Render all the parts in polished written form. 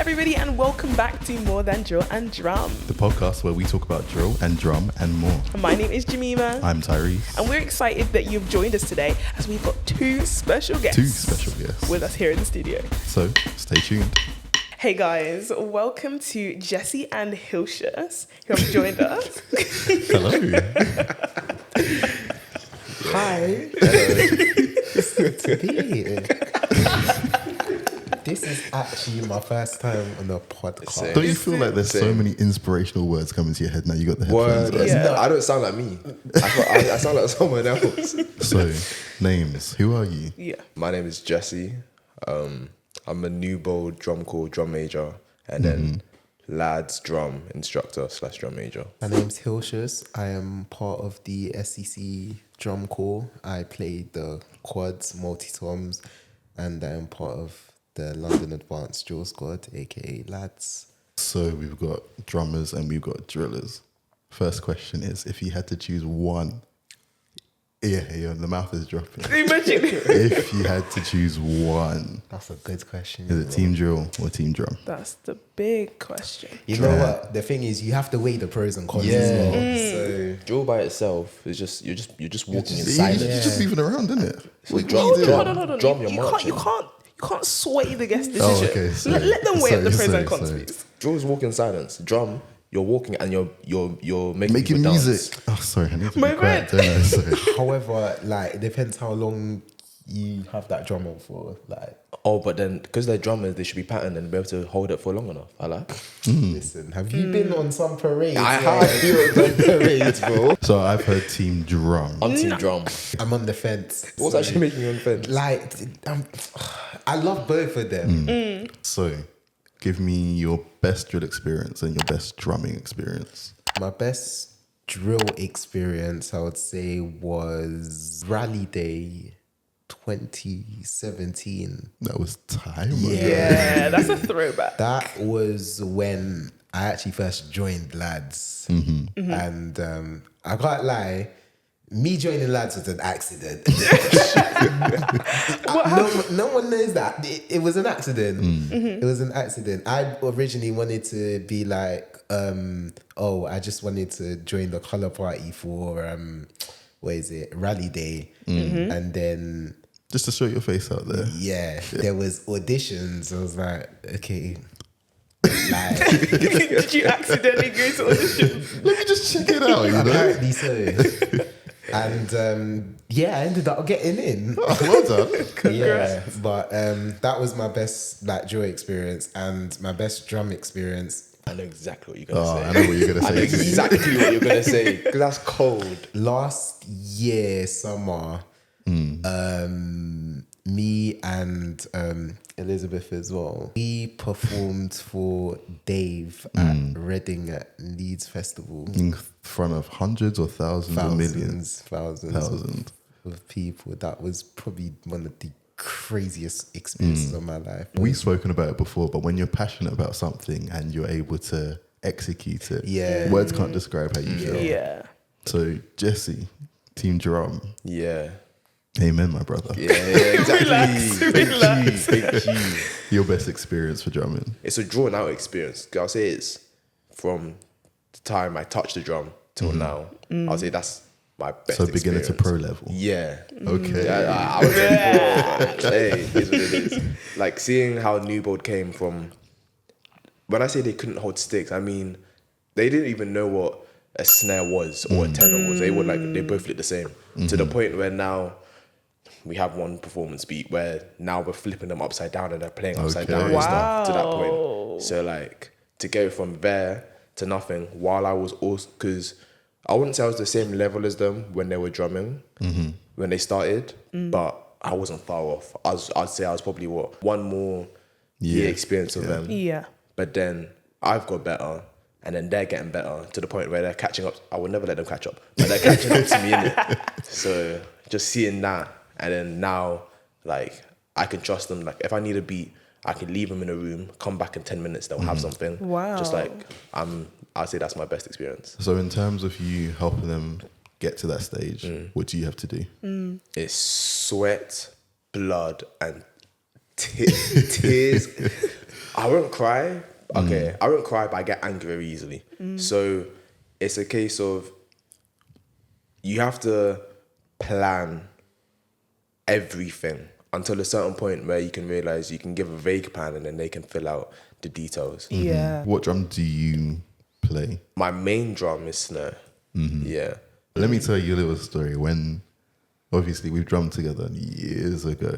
everybody, and welcome back to More Than Drill and Drum, the podcast where we talk about drill and drum and more. My name is Jemima. I'm Tyreese. And we're excited that you've joined us today as we've got two special guests with us here in the studio. So stay tuned. Hey guys, welcome to Jesse and Hilcious, who have joined us. Hello. Hi. It's good to be here. This is actually my first time on the podcast. Don't you feel like there's so many inspirational words coming to your head now? You got the headphones on. Yeah. No, I don't sound like me. I sound like someone else. So, names. Who are you? Yeah. My name is Jesse. I'm a new bold drum corps drum major, and then lads drum instructor / drum major. My name's Hilcious. I am part of the SEC drum corps. I play the quads, multi-toms, and I am part of the London Advanced Drill Squad, aka lads. So, we've got drummers and we've got drillers. First question is, if you had to choose one, the mouth is dropping. Imagine. If you had to choose one, That's a good question. is it team drill or team drum? That's the big question. You know what? The thing is, you have to weigh the pros and cons as well. So Drill by itself is just you're just walking in You're silence. just moving around, isn't it? So What drum, you doing? Hold on. drum, you're You marching. can't sway the guest Oh, decision. okay, sorry. Let them weigh up the pros Sorry, and cons, sorry. please. Drill is walking in silence. Drum, you're walking and you're making Making people music. dance. Oh, sorry, I need to My be quiet, bad. don't I? Sorry. however, like, it depends how long you have that drum on for. Like, Oh, but then because they're drummers, they should be patterned and be able to hold it for long enough. I like. listen, have you been on some parades? I where- have been on parades, bro. So I've heard team drum. I'm team drum. I'm on the fence. What's So, actually making you on the fence? like, I love both of them. So give me your best drill experience and your best drumming experience. My best drill experience, I would say, was Rally Day 2017. That was time. Yeah, that's a throwback. That was when I actually first joined lads. And I can't lie, me joining lads was an accident. No one knows that. It was an accident. It was an accident. I originally wanted to be like, I just wanted to join the colour party for, Rally Day. And then, Just to show your face out there. there was auditions. I was like, okay. Like, Did you accidentally go to audition? Let me just check it out, you know? apparently so. And I ended up getting in. Oh, well done. Yeah, but that was my best drill experience and my best drum experience. I know exactly what you're gonna Oh, say. I know what you're going to I know say. exactly what you're gonna say because that's cold. Last year summer, me and Elizabeth as well, we performed for Dave at Reading at Leeds Festival. In front of hundreds or thousands or millions. Thousands of people. That was probably one of the craziest experiences of my life. We've spoken about it before, but when you're passionate about something and you're able to execute it, words can't describe how you feel. Yeah. So, Jesse, team drum. Yeah, Amen, my brother. yeah, exactly. Relax. Thank you. Your best experience for drumming. It's a drawn out experience. I'll say it's from the time I touched the drum till now. I'll say that's my best. So, beginner to experience. pro level. Yeah. Okay. I was hey, it is what it is. Like seeing how New Bold came from. When I say they couldn't hold sticks, I mean they didn't even know what a snare was or a tenor was. They were like they both looked the same to the point where now we have one performance beat where now we're flipping them upside down and they're playing upside Okay. down and stuff to that Wow. point. So like to go from there to nothing while I was also because I wouldn't say I was the same level as them when they were drumming when they started, but I wasn't far off. I'd say I was probably one more year experience of them. Yeah. But then I've got better, and then they're getting better to the point where they're catching up. I would never let them catch up, but they're catching up to me in it. So just seeing that, and then now, like I can trust them. Like if I need a beat, I can leave them in a room, come back in 10 minutes, they'll have something. Wow. Just like I'd say that's my best experience. So, in terms of you helping them get to that stage, what do you have to do? It's sweat, blood, and tears. I won't cry. Okay, I won't cry, but I get angry very easily. So it's a case of you have to plan everything until a certain point where you can realize you can give a vague plan and then they can fill out the details. Yeah. What drum do you play? My main drum is snare. Yeah. Let me tell you a little story. When obviously we've drummed together years ago.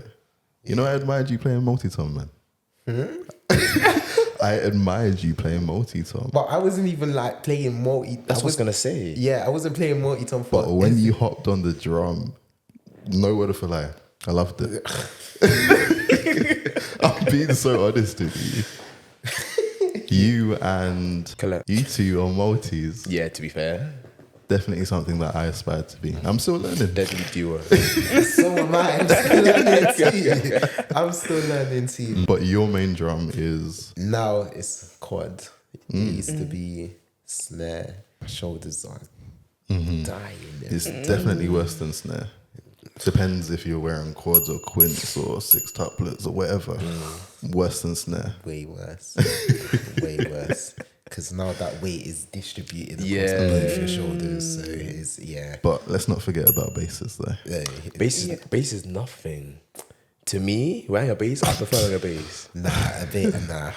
You know, I admired you playing multi-tom, man. I admired you playing multi-tom. But I wasn't even like playing multi. That's what I was going to say. Yeah, I wasn't playing multi-tom for. But when you hopped on the drum, no word of a lie, I loved it. I'm being so honest with you. You and Collect. you two on multis, Yeah, to be fair. definitely something that I aspire to be. I'm still learning. Deadly duo. So am I. I'm still learning too. I'm still learning too. But your main drum is Now it's quad. It used to be snare, shoulders on. Dying. it's definitely worse than snare. Depends if you're wearing quads or quints or six tuplets or whatever. Worse than snare. Way worse. Way worse. Because now that weight is distributed across Yeah. both your shoulders. So it's, yeah. But let's not forget about basses though. Bass is nothing. To me, wearing a bass, I prefer wearing a bass. Nah, a bit, nah.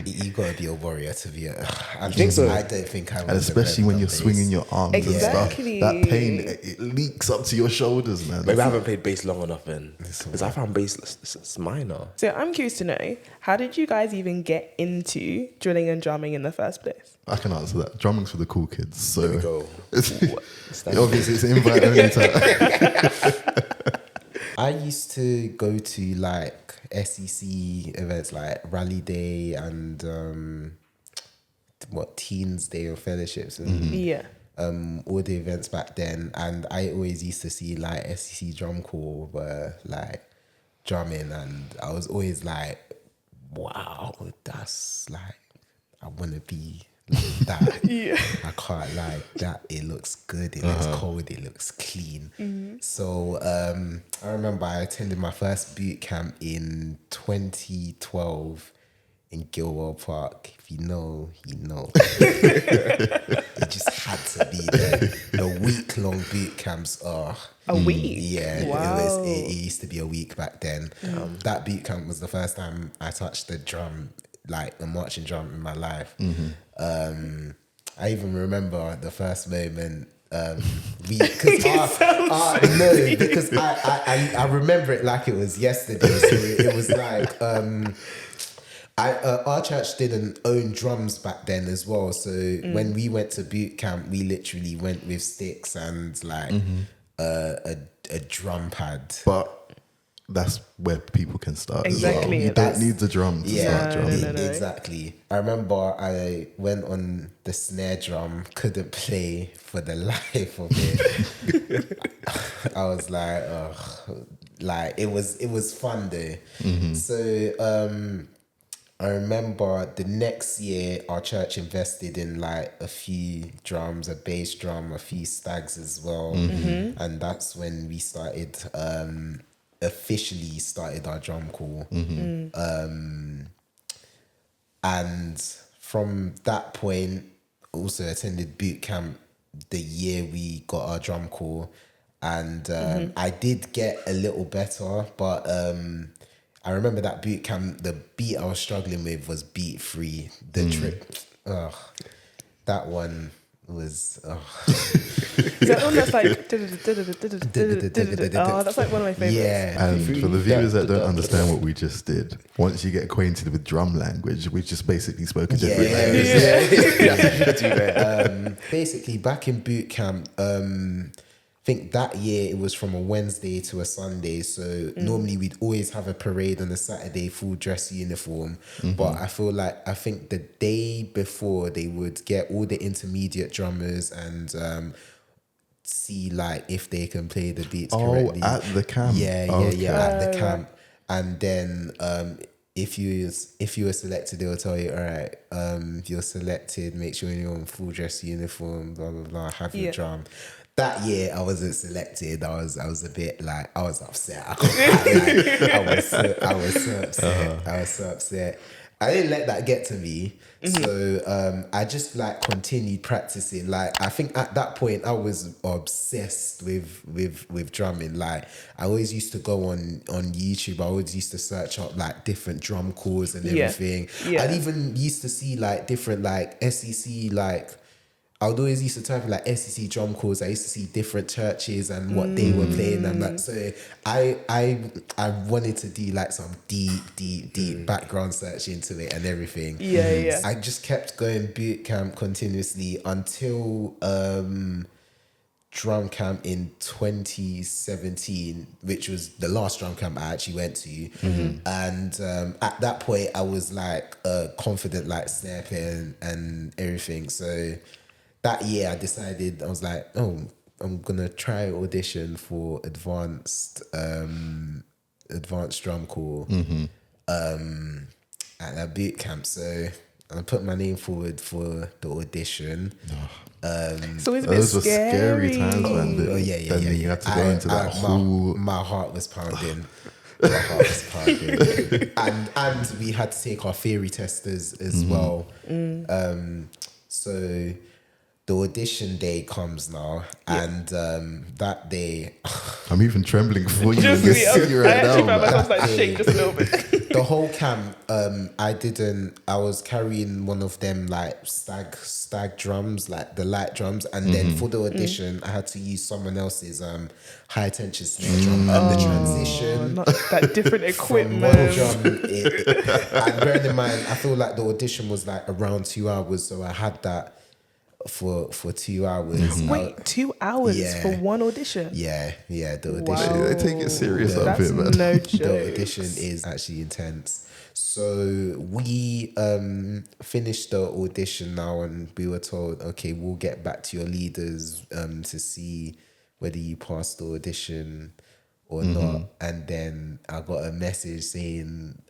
You gotta be a warrior to be a. I think so? I don't think I. And especially when you're swinging your arms Exactly. and stuff, that pain it leaks up to your shoulders, man. Maybe I haven't played bass long enough then. Because I found bass it's minor. So I'm curious to know, how did you guys even get into drilling and drumming in the first place? I can answer that. Drumming's for the cool kids. So There we go. obviously it's invite only time. I used to go to like SEC events like Rally Day and Teens Day or fellowships and Yeah. all the events back then, and I always used to see like SEC drum corps were like drumming, and I was always like, wow, that's like, I want to be like that. Yeah. I can't like that. It looks good. It looks cold. It looks clean. So I remember I attended my first boot camp in 2012 in Gilwell Park. If you know, you know. It just had to be there. The week-long boot camps are A week? yeah, Wow. it used to be a week back then. That boot camp was the first time I touched the drum, like a marching drum in my life. I even remember the first moment. Because I remember it like it was yesterday. So it was like our church didn't own drums back then as well. So when we went to boot camp, we literally went with sticks and like a drum pad. But that's where people can start as well. Exactly. You don't need the drum to start drumming. No. Exactly. I remember I went on the snare drum, couldn't play for the life of it. I was like, ugh. Like it was fun though. So I remember the next year our church invested in like a few drums, a bass drum, a few stags as well. And that's when we started officially started our drum corps. And from that point, also attended boot camp the year we got our drum corps. And I did get a little better, but I remember that boot camp, the beat I was struggling with was beat 3. The trick, that one was... Is that one that's like... Oh, that's like one of my favorites. Yeah. And for the viewers that don't understand what we just did, once you get acquainted with drum language, we just basically spoke a different language. Basically, back in boot camp, I think that year it was from a Wednesday to a Sunday. So normally we'd always have a parade on a Saturday, full dress uniform. But I think the day before they would get all the intermediate drummers and see like if they can play the beats correctly. At the camp. Yeah, at the camp. And then if you were selected, they'll tell you, all right, you're selected, make sure you're in full dress uniform, blah, blah, blah, have your drum. that year I wasn't selected. I was a bit like, I was upset. I was so upset. I was so upset. I didn't let that get to me. So I just like continued practicing. Like I think at that point I was obsessed with drumming. Like I always used to go on YouTube. I always used to search up like different drum chords and everything. Yeah. I'd even used to see like different like SEC like. I would always used to type in like SEC drum chords. I used to see different churches and what they were playing and that. So I wanted to do like some deep background search into it and everything. Yeah. I just kept going boot camp continuously until drum camp in 2017, which was the last drum camp I actually went to. And at that point I was like a confident like snare player and everything. So that year I decided, I was like, oh, I'm gonna try audition for advanced drum corps at that boot camp. So I put my name forward for the audition. So it's a bit Those were scary. scary times, man. Yeah. You had to go into that whole... My heart was pounding. My heart was pounding. And we had to take our theory test as well. So the audition day comes now, and that day, I'm even trembling for you. Just You me, see you I right actually now, found man. myself like shake just a little bit. the whole camp, I was carrying one of them like stag drums, like the light drums, and then for the audition, I had to use someone else's high tension snare drum, and the transition. Not that different From one equipment. drum, and bearing in mind, I feel like the audition was like around 2 hours, so I had that for 2 hours. Wait, 2 hours Yeah. for one audition? Yeah, the audition. Wow. They take it serious Yeah. up That's here, man. no joke. The audition is actually intense. So we finished the audition now, and we were told, okay, we'll get back to your leaders to see whether you passed the audition or not. And then I got a message saying,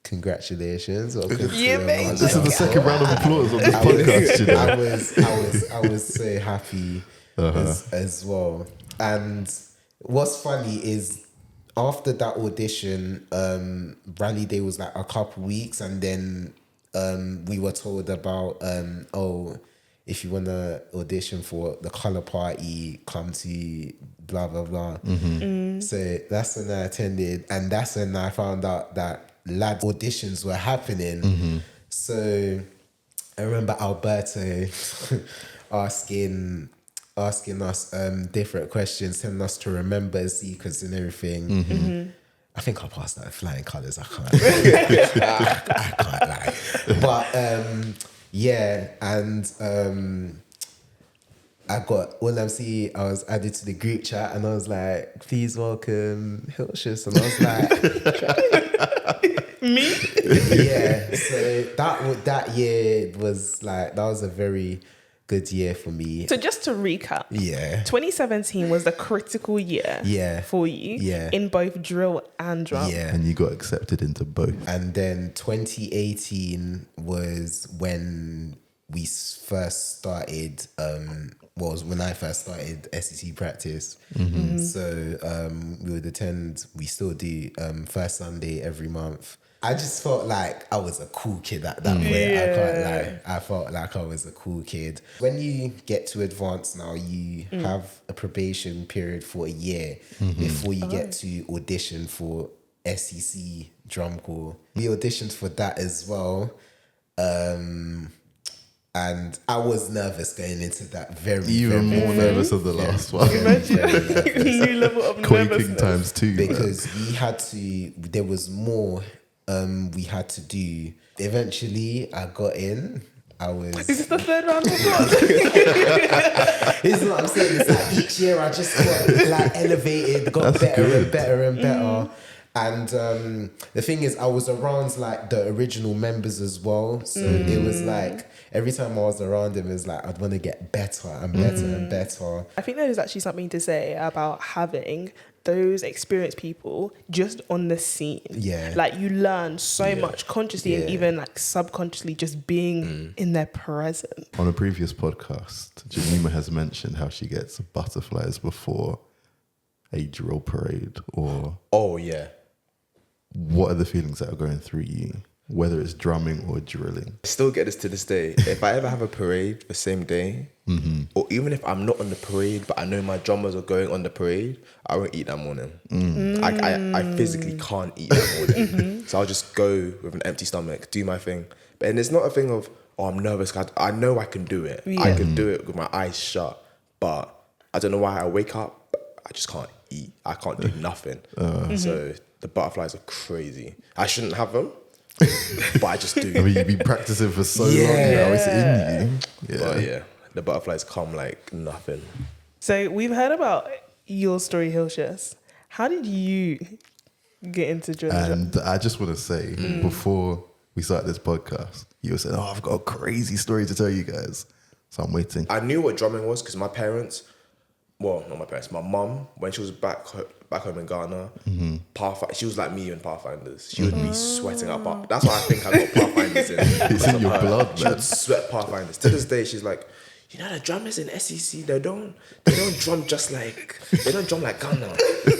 congratulations. Or Yeah, mate. This is the second round of applause on this podcast, you know. I was so happy as well. And what's funny is after that audition, rally day was like a couple weeks, and then we were told about if you want to audition for the colour party, come to blah blah blah. So that's when I attended, and that's when I found out that lad auditions were happening. So I remember Alberto asking us different questions, telling us to remember secrets and everything. I think I passed that flying colours. I can't lie. But yeah, and I got I was added to the group chat, and I was like, please welcome Hilcious, and I was like, Me? yeah. So that year was like, that was a very good year for me. So just to recap, Yeah. 2017 was the critical year for you in both drill and drum. Yeah. And you got accepted into both. And then 2018 was when we first started, was when I first started SEC practice. So we still do first Sunday every month. I just felt like I was a cool kid at that point. I can't lie. I felt like I was a cool kid. When you get to advanced now, you have a probation period for a year before you get to audition for SEC drum corps. We auditioned for that as well. And I was nervous going into that. Even more nervous than the last one. Imagine new level of Quaking nervousness. times two. Because there was more we had to do. Eventually, I got in. Is this the third round of applause? This is what I'm saying. It's like each year I just got like elevated, got That's better good. and better and better. And the thing is, I was around like the original members as well. So it was like every time I was around them, it was like I'd want to get better and better and better. I think there is actually something to say about having those experienced people just on the scene. Yeah. Like you learn so much consciously and Yeah. even like subconsciously just being in their presence. On a previous podcast, Jemima has mentioned how she gets butterflies before a drill parade. Or Oh yeah. what are the feelings that are going through you, whether it's drumming or drilling? I still get this to this day. If I ever have a parade the same day, or even if I'm not on the parade, but I know my drummers are going on the parade, I won't eat that morning. I physically can't eat that morning. So I'll just go with an empty stomach, do my thing. And it's not a thing of, oh, I'm nervous. 'Cause I know I can do it. I can do it with my eyes shut. But I don't know why I wake up, I just can't eat. I can't do nothing. So the butterflies are crazy. I shouldn't have them. But I just do. I mean, you've been practicing for so long now, it's in you. But yeah, the butterflies come like nothing. So we've heard about your story, Hilcious. How did you get into drilling? And I just want to say, before we start this podcast, you were saying, oh, I've got a crazy story to tell you guys. So I'm waiting. I knew what drumming was because my parents, well, not my parents, my mum, when she was back home in Ghana, she was like me in Pathfinders. She would be sweating up. That's why I think I got Pathfinders in. It's in your blood, She man. would sweat Pathfinders. To this day, she's like, you know, the drummers in SEC, they don't drum they don't drum like Ghana.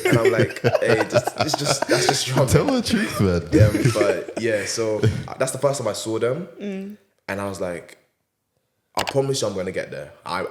And I'm like, hey, that's just drumming. Tell the truth, man. Yeah, but yeah, so that's the first time I saw them, and I was like, I promise you I'm gonna get there. I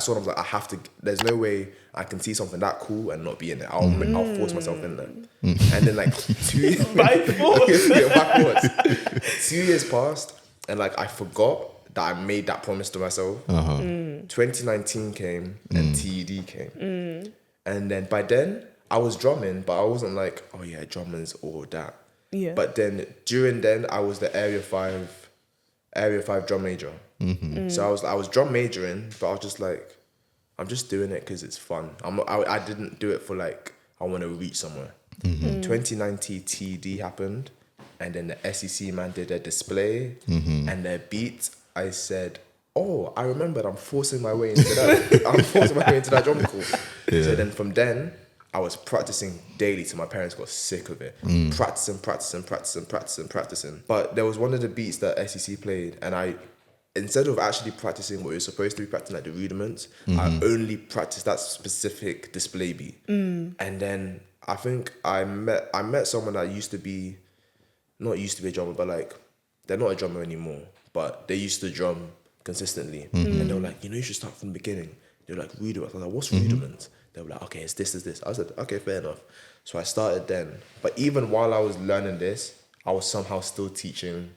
saw them, I was like, I have to. There's no way I can see something that cool and not be in there. I'll force myself in there. And then like 2 years By force. Yeah, by force. 2 years passed, and like I forgot that I made that promise to myself. 2019 came and TED came, and then by then I was drumming, but I wasn't like, oh yeah, drummers or that. Yeah. But then during then I was the Area 5 drum major. So I was drum majoring, but I was just like, I'm just doing it because it's fun. I didn't do it for like I want to reach somewhere. 2019 TED happened, and then the SEC man did a display and their beat. I said, oh, I remembered. I'm forcing my way into that. I'm forcing my way into that drum corps. So then from then, I was practicing daily till my parents got sick of it. Practicing. But there was one of the beats that SEC played, and instead of actually practicing what you're supposed to be practicing, like the rudiments, I only practiced that specific display beat. And then I think I met someone that not used to be a drummer, but like they're not a drummer anymore, but they used to drum consistently. And they were like, you should start from the beginning. They were like, rudiments. I was like, what's rudiments? They were like, okay, it's this. I said, okay, fair enough. So I started then. But even while I was learning this, I was somehow still teaching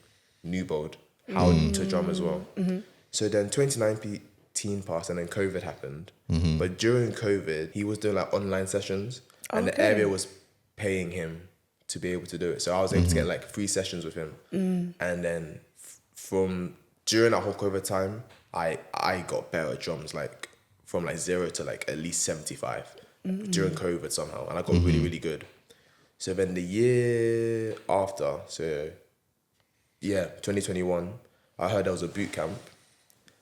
Newbold how to drum as well. So then 2019 passed and then COVID happened. But during COVID, he was doing like online sessions and the area was paying him to be able to do it. So I was able to get like 3 sessions with him. And then from during that whole COVID time, I got better at drums, like from like 0 to like at least 75 during COVID somehow. And I got really, really good. So then the year after, 2021, I heard there was a boot camp.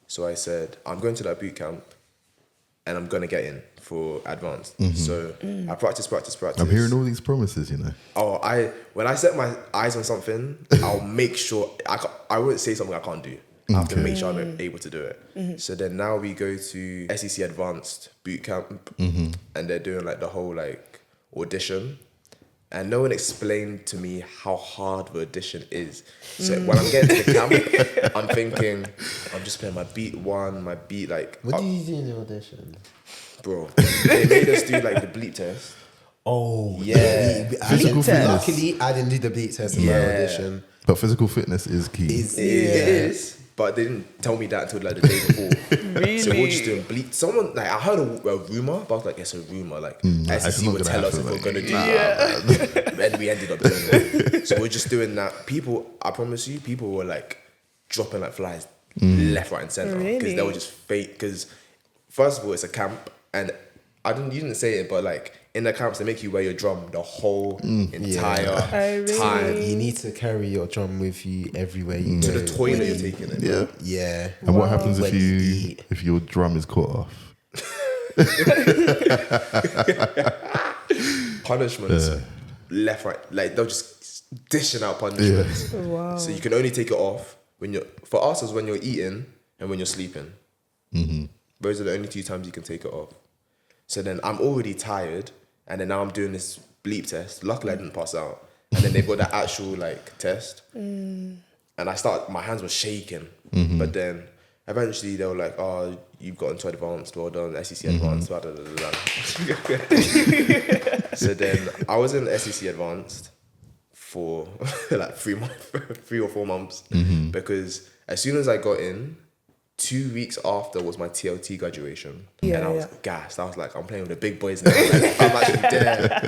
So I said, I'm going to that boot camp and I'm going to get in for advanced. So I practice. I'm hearing all these promises, Oh, when I set my eyes on something, I'll make sure, I won't say something I can't do. I have to make sure I'm able to do it. So then now we go to SEC Advanced Boot Camp and they're doing like the whole like audition. And no one explained to me how hard the audition is. So when I'm getting to the camp, I'm thinking, I'm just playing my beat one, my beat like... What do you do in the audition? Bro, they made us do like the bleep test. Oh, Yeah. Physical fitness. Luckily, I didn't do the bleep test in my audition. But physical fitness is key. It is, but they didn't tell me that until like the day before. Really? So we're just doing bleep. Someone, like, I heard a rumor, but I was like, it's a rumor. Like, it's SEC not would gonna tell us if happen, we're going to do Yeah. And we ended up doing it. So we're just doing that. People, I promise you, people were like dropping like flies left, right, and center. Because Really? they were just fake. Because first of all, it's a camp. And you didn't say it, but like in the camps, they make you wear your drum the whole entire Oh, really? time. You need to carry your drum with you everywhere you To go. the toilet you're taking it. Yeah. Yeah. And what happens When you eat. if your drum is cut off? punishments left, right. Like they'll just dishing out punishments. Wow. So you can only take it off when you're. For us, is when you're eating and when you're sleeping. Those are the only 2 times you can take it off. So then I'm already tired, and then now I'm doing this bleep test. Luckily, I didn't pass out. And then they've got the actual like test, and my hands were shaking. But then eventually they were like, "Oh, you've gotten to advanced. Well done, SEC advanced." Blah, blah, blah, blah. So then I was in SEC advanced for like 3 or 4 months because as soon as I got in, 2 weeks after was my TLT graduation. Yeah, and I was gassed. I was like, I'm playing with the big boys now. Like, I'm actually there.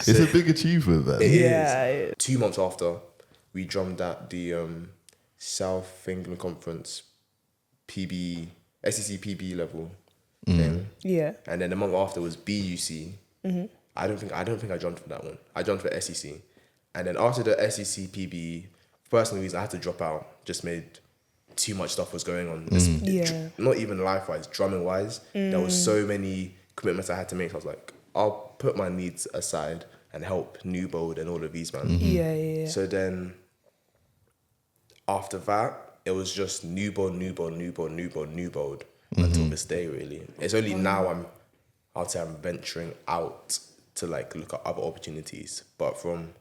It's a big achievement, man. It Yeah. is. 2 months after, we drummed at the South England Conference PB, SEC PB level thing. Yeah. And then the month after was BUC. I don't think I drummed for that one. I drummed for SEC. And then after the SEC PB, personal reason I had to drop out. Just made too much stuff was going on. Not even life-wise, drumming-wise. There was so many commitments I had to make. So I was like, I'll put my needs aside and help New Bold and all of these, man. Yeah. So then after that, it was just New Bold until this day, really. It's only now I'll say I'm venturing out to like look at other opportunities. But from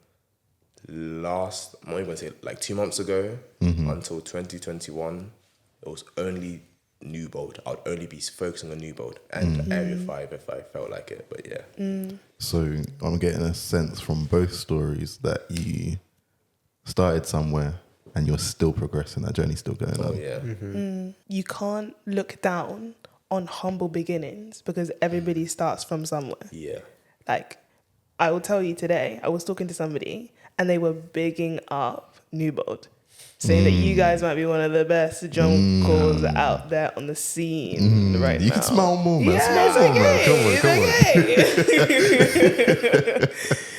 I'm not even gonna say like 2 months ago until 2021, it was only New Bold. I would only be focusing on New Bold and Area 5 if I felt like it. But yeah. So I'm getting a sense from both stories that you started somewhere and you're still progressing. That journey's still going on. Oh yeah. You can't look down on humble beginnings because everybody starts from somewhere. Yeah. Like, I will tell you today, I was talking to somebody and they were bigging up New Bold, saying that you guys might be one of the best drum corps out there on the scene right now. You can smile more, man. Yeah, Smile more, man. Come on.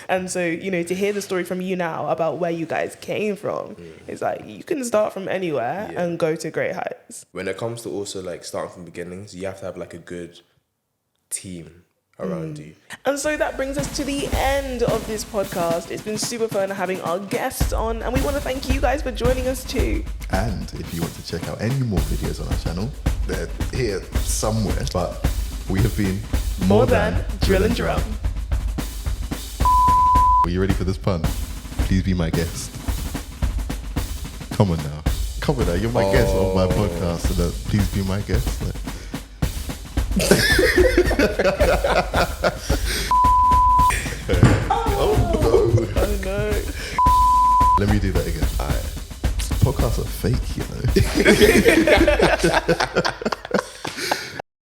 And so, you know, to hear the story from you now about where you guys came from, it's like you can start from anywhere and go to great heights. When it comes to also like starting from beginnings, you have to have like a good team around you. And so that brings us to the end of this podcast. It's been super fun having our guests on, and we want to thank you guys for joining us too. And if you want to check out any more videos on our channel, they're here somewhere. But we have been More than Drill and Drum. Are you ready for this pun? Please be my guest. Come on now. You're my guest on my podcast, so please be my guest. Oh no. Let me do that again. Podcasts are fake, you know.